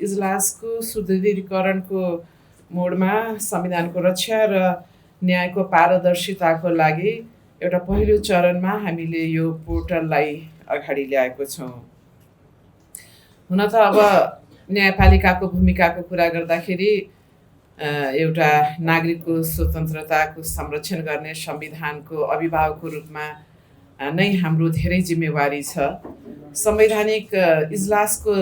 इजलासको सुदृढीकरणको मोडमा संविधानको रक्षा र न्यायको पारदर्शिताको लागि एउटा पहिलो चरणमा हामीले यो पोर्टललाई अगाडि ल्याएको छौँ। हुन त अब न्यायपालिकाको भूमिकाको कुरा गर्दाखेरि एउटा नागरिकको स्वतन्त्रताको संरक्षण गर्ने संविधानको अभिभावकको रूपमा नै हाम्रो धेरै जिम्मेवारी छ। संवैधानिक इजलासको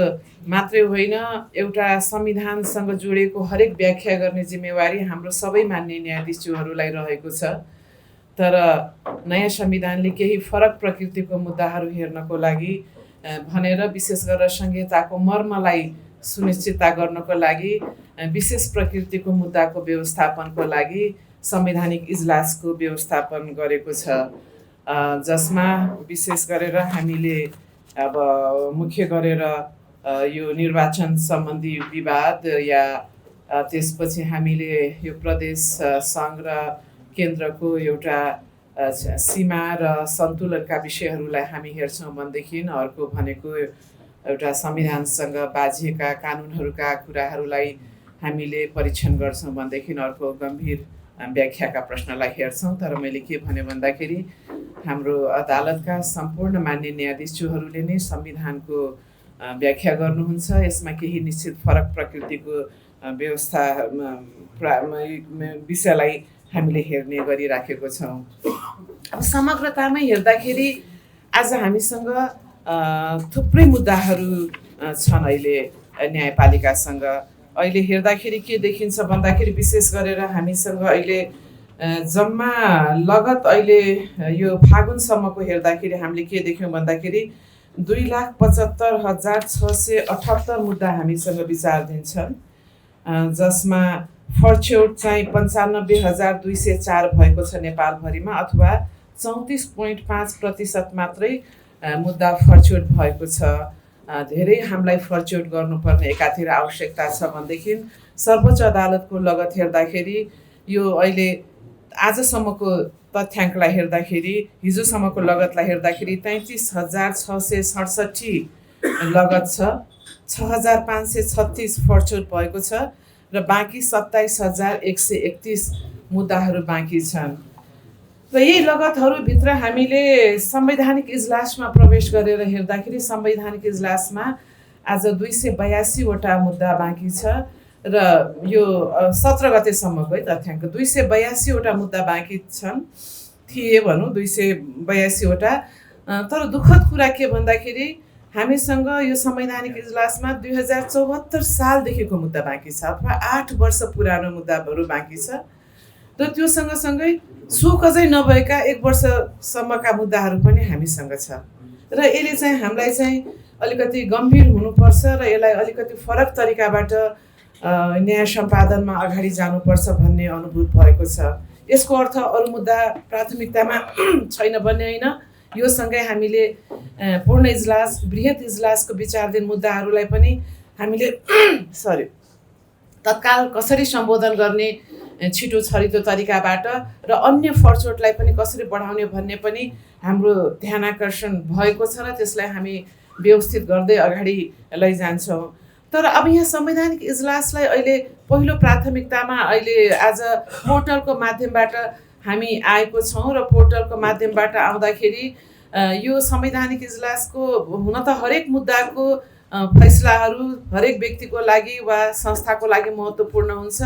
मात्रै होइन, एउटा संविधानसँग जोडिएको हरेक व्याख्या गर्ने जिम्मेवारी हाम्रो सबै मान्य न्यायाधीशज्यूहरूलाई रहेको छ। तर नयाँ संविधानले केही फरक प्रकृतिको मुद्दाहरू हेर्नको लागि भनेर विशेष गरेर संहिताको मर्मलाई सुनिश्चितता गर्नको लागि विशेष प्रकृतिको मुद्दाको व्यवस्थापनको लागि संवैधानिक इजलासको व्यवस्थापन गरेको छ, जसमा विशेष गरेर हामीले अब मुख्य गरेर यो निर्वाचन सम्बन्धी विवाद या त्यसपछि हामीले यो प्रदेश सङ्घ र केन्द्रको एउटा सीमा र सन्तुलनका विषयहरूलाई हामी हेर्छौँ भनेदेखि अर्को भनेको एउटा संविधानसँग बाझिएका कानुनहरूका कुराहरूलाई हामीले परीक्षण गर्छौँ भनेदेखि अर्को गम्भीर व्याख्याका प्रश्नलाई हेर्छौँ। तर मैले के भने भन्दाखेरि हाम्रो अदालतका सम्पूर्ण मान्य न्यायाधीशज्यूहरूले नै संविधानको व्याख्या गर्नुहुन्छ। यसमा केही निश्चित फरक प्रकृतिको व्यवस्था विषयलाई हामीले हेर्ने गरिराखेको छौँ। अब समग्रतामै हेर्दाखेरि आज हामीसँग थुप्रै मुद्दाहरू छन्। अहिले न्यायपालिकासँग अहिले हेर्दाखेरि के देखिन्छ भन्दाखेरि विशेष गरेर हामीसँग अहिले जम्मा लगत अहिले यो फागुनसम्मको हेर्दाखेरि हामीले के देख्यौँ भन्दाखेरि 2,75,678 मुद्दा हामीसँग विचाराधीन छन्, जसमा फर्च्योट चाहिँ 95,204 भएको छ नेपालभरिमा, अथवा 34.5% मात्रै मुद्दा फर्च्योट भएको छ। धेरै हामीलाई फर्च्योट गर्नुपर्ने एकातिर आवश्यकता छ भनेदेखि सर्वोच्च अदालतको लगत हेर्दाखेरि यो अहिले आजसम्मको तथ्याङ्कलाई हेर्दाखेरि, हिजोसम्मको लगतलाई हेर्दाखेरि 33,667 लगत छ, 6,536 फर्च्योट भएको छ र बाँकी 27,131 मुद्दाहरू बाँकी छन्। र यही लगतहरूभित्र हामीले संवैधानिक इजलासमा प्रवेश गरेर हेर्दाखेरि संवैधानिक इजलासमा आज 282वटा मुद्दा बाँकी छ र यो 17 गतेसम्मको है तथ्याङ्क 282वटा मुद्दा बाँकी छन् थिए भनौँ 282वटा। तर दुःखद कुरा के भन्दाखेरि हामीसँग यो संवैधानिक इजलासमा 2074 सालदेखिको मुद्दा बाँकी छ, अथवा 8 वर्ष पुरानो मुद्दाहरू बाँकी छ। र त्यो सँगसँगै सोकजै नभएका 1 वर्षसम्मका मुद्दाहरू पनि हामीसँग छ। र यसले चाहिँ हामीलाई चाहिँ अलिकति गम्भीर हुनुपर्छ र यसलाई अलिकति फरक तरिकाबाट न्याय सम्पादनमा अगाडि जानुपर्छ भन्ने अनुभूत भएको छ। यसको अर्थ अरू मुद्दा प्राथमिकतामा छैन भन्ने होइन। यो सँगै हामीले पूर्ण इजलास, बृहत इजलासको विचाराधीन मुद्दाहरूलाई पनि हामीले तत्काल कसरी सम्बोधन गर्ने छिटो छरितो तरिकाबाट र अन्य फर्च्योटलाई पनि कसरी बढाउने भन्ने पनि हाम्रो ध्यानाकर्षण भएको छ र त्यसलाई हामी व्यवस्थित गर्दै अगाडि लैजान्छौँ। तर अब यहाँ संवैधानिक इजलासलाई अहिले पहिलो प्राथमिकतामा अहिले आज पोर्टलको माध्यमबाट हामी आएको छौँ र पोर्टलको माध्यमबाट आउँदाखेरि यो संवैधानिक इजलासको हुन त हरेक मुद्दाको फैसलाहरू हरेक व्यक्तिको लागि वा संस्थाको लागि महत्त्वपूर्ण हुन्छ।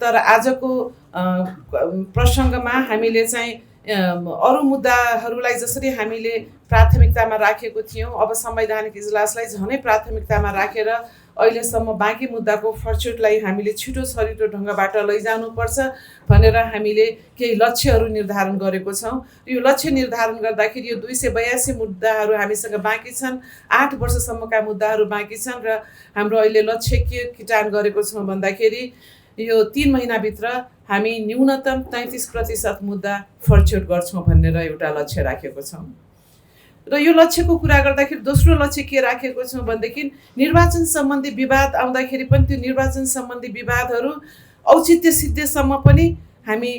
तर आजको प्रसङ्गमा हामीले चाहिँ अरू मुद्दाहरूलाई जसरी हामीले प्राथमिकतामा राखेको थियौँ, अब संवैधानिक इजलासलाई झनै प्राथमिकतामा राखेर अहिलेसम्म बाँकी मुद्दाको फर्च्योटलाई हामीले छिटो छरितो ढङ्गबाट लैजानुपर्छ भनेर हामीले केही लक्ष्यहरू निर्धारण गरेको छौँ। यो लक्ष्य निर्धारण गर्दाखेरि यो 282 मुद्दाहरू हामीसँग बाँकी छन्, 8 वर्षसम्मका मुद्दाहरू बाँकी छन् र हाम्रो अहिले लक्ष्य के किटान गरेको छौँ भन्दाखेरि यो 3 महिनाभित्र हामी न्यूनतम 33% मुद्दा फर्च्योट गर्छौँ भनेर एउटा लक्ष्य राखेको छौँ। र यो लक्ष्यको कुरा गर्दाखेरि दोस्रो लक्ष्य के राखेको छौँ भनेदेखि निर्वाचन सम्बन्धी विवाद आउँदाखेरि पनि त्यो निर्वाचन सम्बन्धी विवादहरू औचित्य सिद्धिसम्म पनि हामी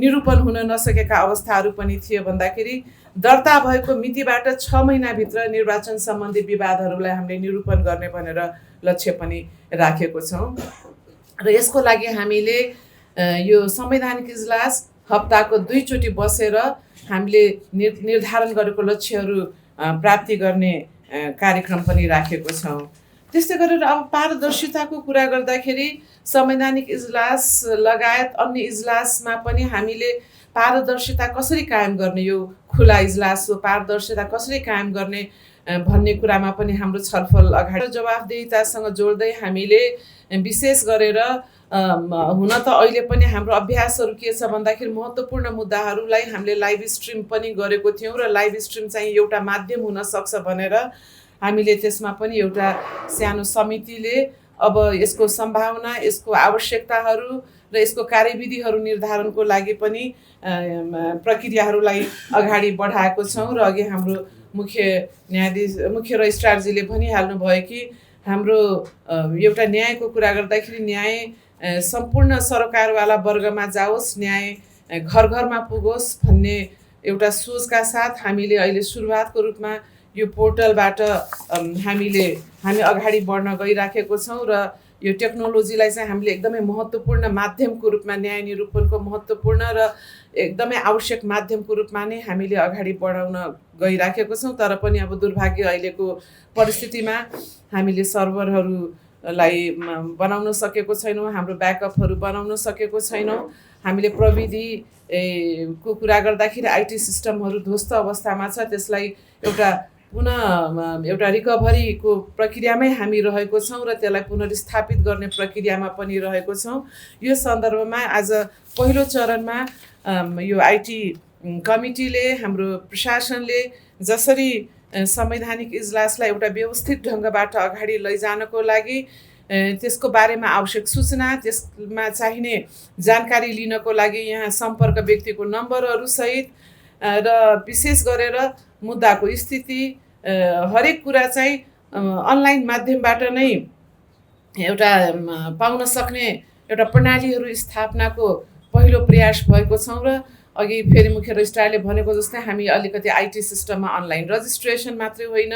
निरूपण हुन नसकेका अवस्थाहरू पनि थियो भन्दाखेरि दर्ता भएको मितिबाट 6 महिनाभित्र निर्वाचन सम्बन्धी विवादहरूलाई हामीले निरूपण गर्ने भनेर लक्ष्य पनि राखेको छौँ र यसको लागि हामीले यो संवैधानिक इजलास हप्ताको 2 चोटि बसेर हामीले निर्धारण गरेको लक्ष्यहरू प्राप्ति गर्ने कार्यक्रम पनि राखेको छौँ। त्यस्तै गरेर अब पारदर्शिताको कुरा गर्दाखेरि संवैधानिक इजलास लगायत अन्य इजलासमा पनि हामीले पारदर्शिता कसरी कायम गर्ने, यो खुला इजलास हो, पारदर्शिता कसरी कायम गर्ने भन्ने कुरामा पनि हाम्रो छलफल अगाडि जवाफदेहितासँग जोड्दै हामीले विशेष गरेर हुन त अहिले पनि हाम्रो अभ्यासहरू के छ भन्दाखेरि महत्त्वपूर्ण मुद्दाहरूलाई हामीले लाइभ स्ट्रिम पनि गरेको थियौँ र लाइभ स्ट्रिम चाहिँ एउटा माध्यम हुन सक्छ भनेर हामीले त्यसमा पनि एउटा सानो समितिले अब यसको सम्भावना, यसको आवश्यकताहरू र यसको कार्यविधिहरू निर्धारणको लागि पनि प्रक्रियाहरूलाई अगाडि बढाएको छौँ र अघि हाम्रो मुख्य रजिस्ट्रारजीले भनिहाल्नु भयो कि हाम्रो एउटा न्यायको कुरा गर्दाखेरि न्याय सम्पूर्ण सरकारवाला वर्गमा जाओस्, न्याय घर घरमा पुगोस् भन्ने एउटा सोचका साथ हामीले अहिले सुरुवातको रूपमा यो पोर्टलबाट हामी अगाडि बढ्न गइराखेको छौँ र यो टेक्नोलोजीलाई चाहिँ हामीले एकदमै महत्त्वपूर्ण माध्यमको रूपमा, न्याय निरूपणको महत्त्वपूर्ण र एकदमै आवश्यक माध्यमको रूपमा नै हामीले अगाडि बढाउन गइराखेको छौँ। तर पनि अब दुर्भाग्य अहिलेको परिस्थितिमा हामीले सर्भरहरूलाई बनाउन सकेको छैनौँ, हाम्रो ब्याकअपहरू बनाउन सकेको छैनौँ। हामीले प्रविधिको कुरा गर्दाखेरि आइटी सिस्टमहरू ध्वस्त अवस्थामा छ, त्यसलाई एउटा रिकभरीको प्रक्रियामै हामी रहेको छौँ र त्यसलाई पुनर्स्थापित गर्ने प्रक्रियामा पनि रहेको छौँ। यो सन्दर्भमा आज पहिलो चरणमा यो आइटी कमिटीले, हाम्रो प्रशासनले जसरी संवैधानिक इजलासलाई एउटा व्यवस्थित ढङ्गबाट अगाडि लैजानको लागि त्यसको बारेमा आवश्यक सूचना, त्यसमा चाहिने जानकारी लिनको लागि यहाँ सम्पर्क व्यक्तिको नम्बरहरू सहित र विशेष गरेर मुद्दाको स्थिति हरेक कुरा चाहिँ अनलाइन माध्यमबाट नै एउटा पाउन सक्ने एउटा प्रणालीहरू स्थापनाको पहिलो प्रयास भएको छौँ र अघि फेरि मुख्य रजिस्ट्रारले भनेको जस्तै हामी अलिकति आइटी सिस्टममा अनलाइन रजिस्ट्रेसन मात्रै होइन,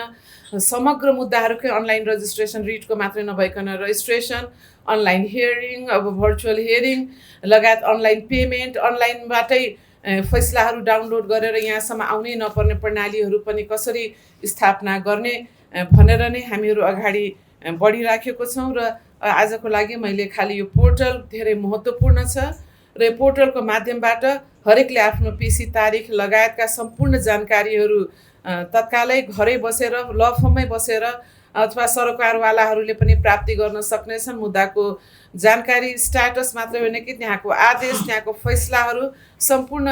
समग्र मुद्दाहरूकै अनलाइन रजिस्ट्रेसन, रिटको मात्रै नभइकन रजिस्ट्रेसन, अनलाइन हियरिङ, अब भर्चुअल हियरिङ लगायत अनलाइन पेमेन्ट, अनलाइनबाटै फैसलाहरू डाउनलोड गरेर यहाँसम्म आउनै नपर्ने प्रणालीहरू पनि कसरी स्थापना गर्ने भनेर नै हामीहरू अगाडि बढिराखेको छौँ। र आजको लागि मैले खालि यो पोर्टल धेरै महत्त्वपूर्ण छ र यो पोर्टलको माध्यमबाट हरेकले आफ्नो पेशी तारिख लगायतका सम्पूर्ण जानकारीहरू तत्कालै घरै बसेर, ल फर्ममै बसेर अथवा सरकारवालाहरूले पनि प्राप्ति गर्न सक्नेछन्। मुद्दाको जानकारी, स्ट्याटस मात्रै होइन कि त्यहाँको आदेश, त्यहाँको फैसलाहरू, सम्पूर्ण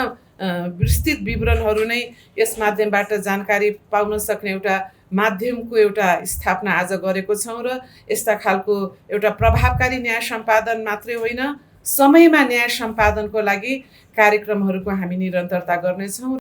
विस्तृत विवरणहरू नै यस माध्यमबाट जानकारी पाउन सक्ने एउटा माध्यमको एउटा स्थापना आज गरेको छौँ र यस्ता खालको एउटा प्रभावकारी न्याय सम्पादन मात्रै होइन, समयमा न्याय सम्पादनको लागि कार्यक्रमहरूको हामी निरन्तरता गर्नेछौँ।